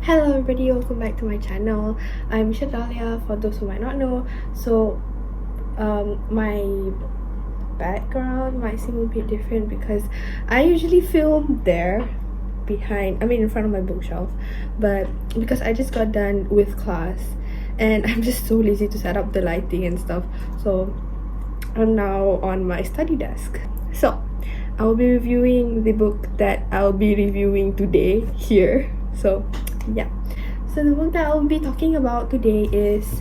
Hello everybody, welcome back to my channel. I'm Shadalia, for those who might not know. So my background might seem a bit different because I usually film there in front of my bookshelf, but because I just got done with class and I'm just so lazy to set up the lighting and stuff, so I'm now on my study desk. So I will be reviewing the book that I'll be reviewing today here. So yeah, so the book that I'll be talking about today is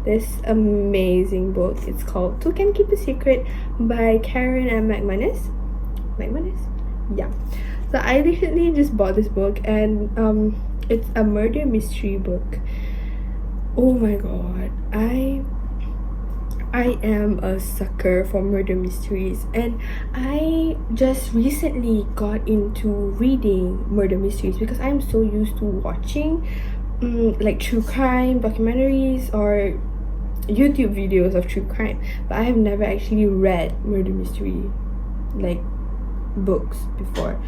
this amazing book. It's called Two Can Keep a Secret by Karen and McManus. Yeah. So I recently just bought this book, and it's a murder mystery book. Oh my god, I am a sucker for murder mysteries, and I just recently got into reading murder mysteries because I'm so used to watching like true crime documentaries or YouTube videos of true crime, but I have never actually read murder mystery like books before.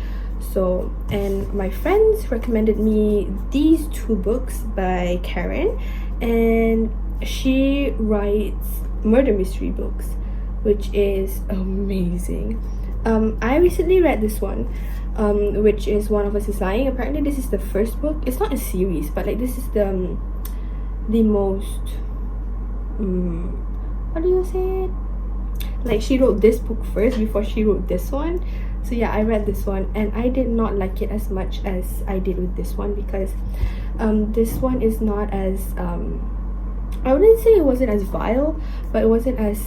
So, and my friends recommended me these two books by Karen, and she writes murder mystery books, which is amazing. I recently read this one, which is One of Us Is Lying. Apparently this is the first book. It's not a series, but like this is the most how do you say it, like she wrote this book first before she wrote this one. So yeah, I read this one and I did not like it as much as I did with this one, because this one is not as I wouldn't say it wasn't as vile, but it wasn't as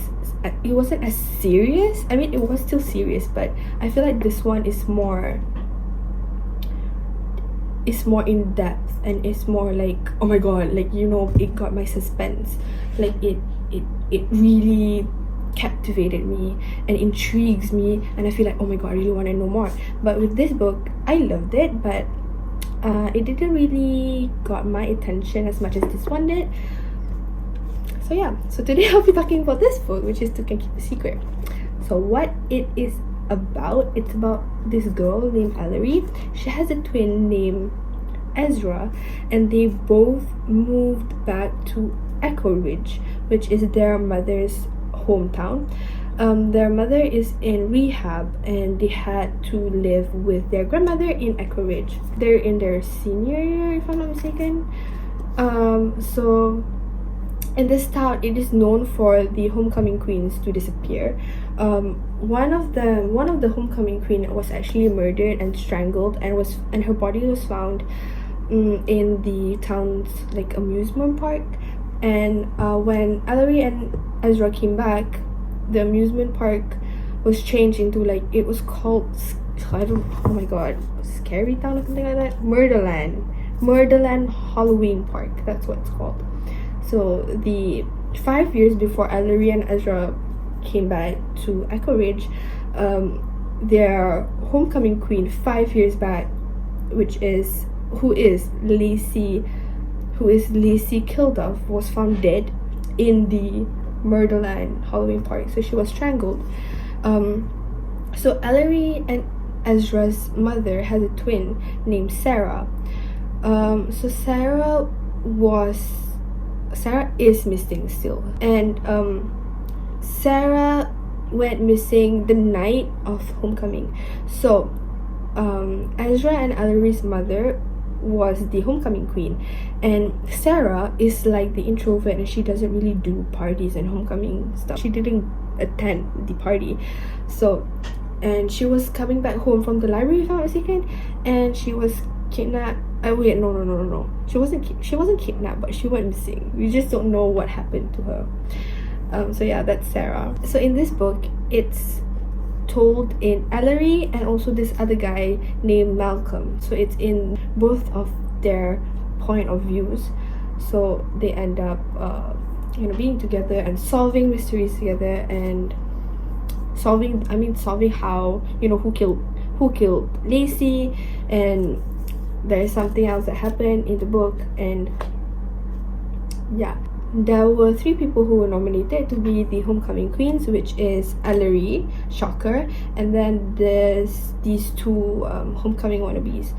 serious. I mean, it was still serious, but I feel like this one is more in depth, and it's more like, oh my god, like, you know, it got my suspense. Like it really captivated me and intrigues me, and I feel like, oh my god, I really want to know more. But with this book, I loved it, but it didn't really got my attention as much as this one did. So yeah, so today I'll be talking about this book, which is Two Can Keep a Secret. So what it is about, it's about this girl named Ellery. She has a twin named Ezra, and they both moved back to Echo Ridge, which is their mother's hometown. Their mother is in rehab, and they had to live with their grandmother in Echo Ridge. They're in their senior year, if I'm not mistaken. So in this town, it is known for the homecoming queens to disappear. One of the homecoming queen was actually murdered and strangled, and her body was found in the town's like amusement park. And when Ellery and Ezra came back, the amusement park was changed into, like, it was called, oh my god, Scary Town or something like that. Murderland Halloween Park, that's what it's called. So the 5 years before Ellery and Ezra came back to Echo Ridge, their homecoming queen 5 years back, who is Lacey Kilduff, was found dead in the Murderland Halloween Park. So she was strangled. So Ellery and Ezra's mother has a twin named Sarah. So Sarah is missing still, and Sarah went missing the night of homecoming. So Ezra and Ellery's mother was the homecoming queen, and Sarah is like the introvert, and she doesn't really do parties and homecoming stuff. She didn't attend the party. So, and she was coming back home from the library, if I'm not mistaken, and she was kidnapped. No. She wasn't kidnapped, but she went missing. We just don't know what happened to her. So yeah, that's Sarah. So in this book, it's told in Ellery and also this other guy named Malcolm. So it's in both of their point of views. So they end up being together and solving mysteries together, and solving how, who killed Lacey. And there is something else that happened in the book, and yeah, there were 3 people who were nominated to be the homecoming queens, which is Ellery, shocker, and then there's these 2 homecoming wannabes.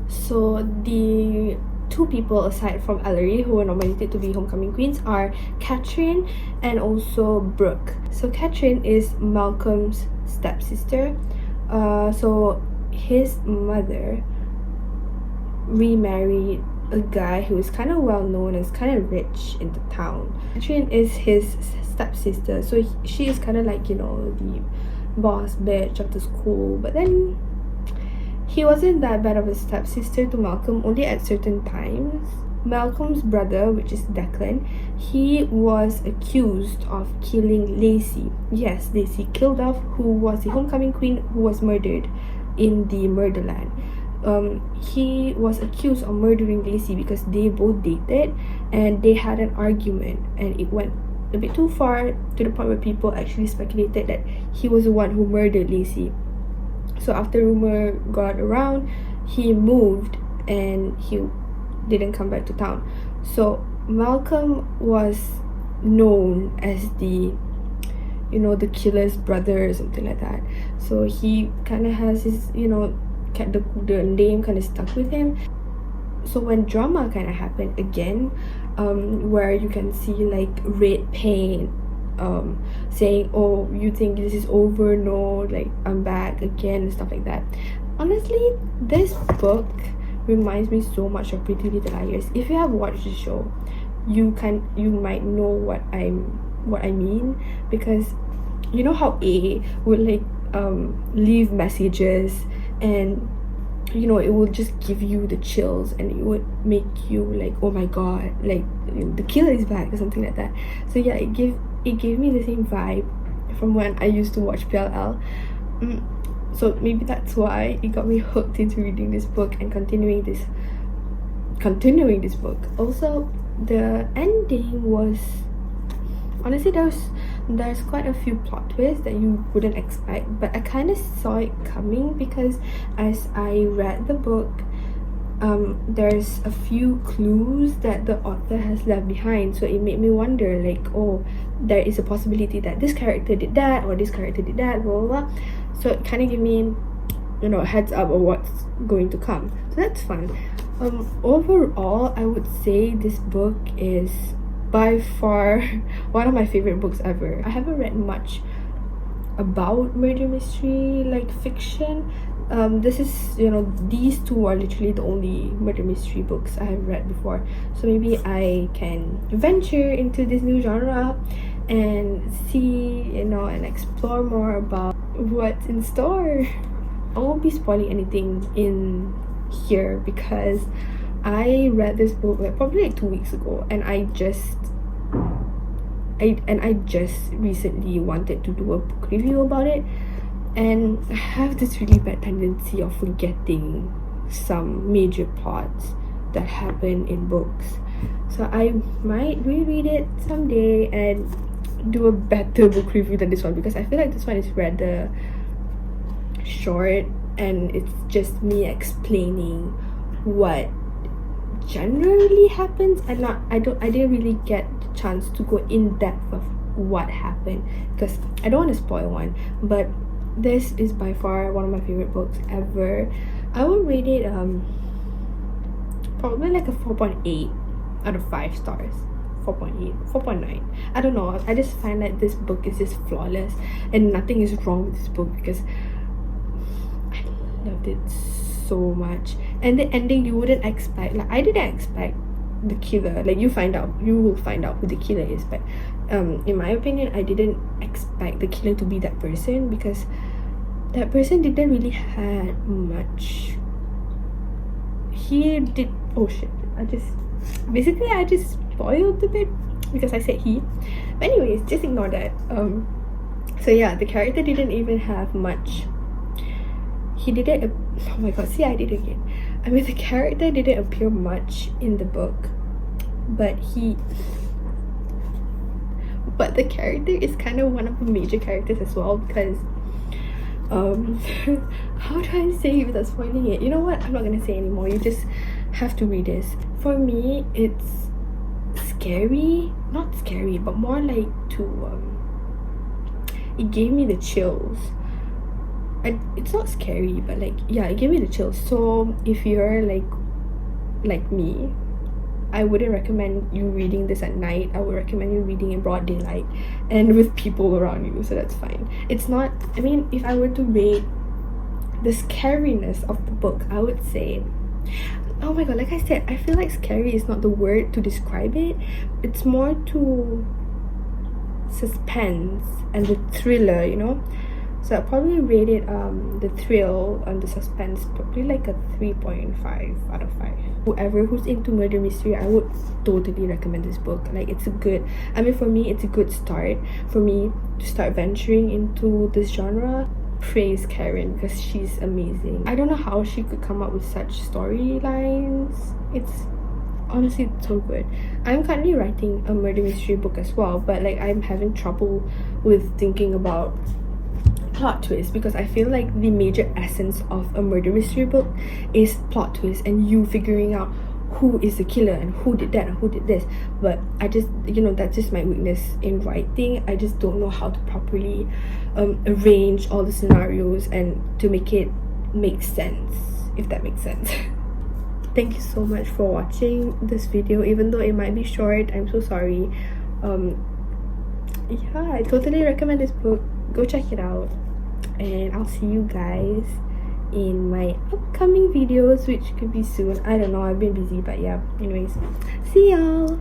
So the two people aside from Ellery who were nominated to be homecoming queens are Catherine and also Brooke. So Catherine is Malcolm's stepsister. So his mother remarried a guy who is kind of well known and is kind of rich in the town. Catherine is his stepsister, so she is kind of like, you know, the boss bitch of the school. But then he wasn't that bad of a stepsister to Malcolm, only at certain times. Malcolm's brother, which is Declan, he was accused of killing Lacey. Yes, Lacey Kilduff, who was the homecoming queen who was murdered in the Murderland. He was accused of murdering Lacey because they both dated and they had an argument, and it went a bit too far to the point where people actually speculated that he was the one who murdered Lacey. So after rumor got around, he moved and he didn't come back to town. So Malcolm was known as the, you know, the killer's brother or something like that. So he kind of has his, you know, the name kind of stuck with him. So when drama kind of happened again, where you can see like red paint saying, oh, you think this is over? No, like, I'm back again and stuff like that. Honestly, this book reminds me so much of Pretty Little Liars. If you have watched the show, you might know what I mean, because you know how A would like leave messages, and you know, it will just give you the chills and it would make you like, oh my god, like the killer is back or something like that. So yeah, it gave me the same vibe from when I used to watch PLL. So maybe that's why it got me hooked into reading this book and continuing this book. Also, the ending was, honestly, there's quite a few plot twists that you wouldn't expect, but I kind of saw it coming because as I read the book, there's a few clues that the author has left behind. So it made me wonder, like, oh, there is a possibility that this character did that or this character did that, blah blah blah. So it kind of gave me, you know, a heads up of what's going to come. So that's fun. Overall, I would say this book is by far one of my favorite books ever. I haven't read much about murder mystery like fiction. This is, you know, these two are literally the only murder mystery books I have read before. So maybe I can venture into this new genre and see, you know, and explore more about what's in store. I won't be spoiling anything in here because I read this book like probably like 2 weeks ago, and I just recently wanted to do a book review about it, and I have this really bad tendency of forgetting some major plots that happen in books. So I might reread it someday and do a better book review than this one, because I feel like this one is rather short and it's just me explaining what generally happens, and I didn't really get the chance to go in depth of what happened because I don't want to spoil one. But this is by far one of my favorite books ever. I would rate it probably like a 4.8 out of 5 stars. 4.8, 4.9. I don't know, I just find that this book is just flawless and nothing is wrong with this book because I loved it so much. And the ending, you wouldn't expect, like I didn't expect the killer, like you will find out who the killer is, but in my opinion, I didn't expect the killer to be that person, because that person didn't really had much. He did, oh shit, I just spoiled a bit because I said he, but anyways, just ignore that. So yeah, the character didn't even have much. He didn't, oh my god, see, I did it again. I mean, the character didn't appear much in the book, but the character is kind of one of the major characters as well, because how do I say it without spoiling it? You know what, I'm not gonna say anymore, you just have to read this. For me, it's scary, not scary, but more like it gave me the chills. It's not scary, but like, yeah, it gave me the chills. So if you're like me, I wouldn't recommend you reading this at night. I would recommend you reading in broad daylight and with people around you, so that's fine. It's not, I mean, if I were to rate the scariness of the book, I would say, oh my god, like I said, I feel like scary is not the word to describe it. It's more to suspense and the thriller, you know. So I'd probably rate it the thrill and the suspense probably like a 3.5 out of 5. Whoever who's into murder mystery, I would totally recommend this book. Like, it's a good, I mean, for me it's a good start for me to start venturing into this genre. Praise Karen, because she's amazing. I don't know how she could come up with such storylines. It's honestly so good. I'm currently writing a murder mystery book as well, but like I'm having trouble with thinking about plot twist, because I feel like the major essence of a murder mystery book is plot twist and you figuring out who is the killer and who did that and who did this. But I just, you know, that's just my weakness in writing. I just don't know how to properly arrange all the scenarios and to make it make sense, if that makes sense. Thank you so much for watching this video, even though it might be short. I'm so sorry. Yeah, I totally recommend this book. Go check it out, and I'll see you guys in my upcoming videos, which could be soon. I don't know, I've been busy, but yeah, anyways, see y'all.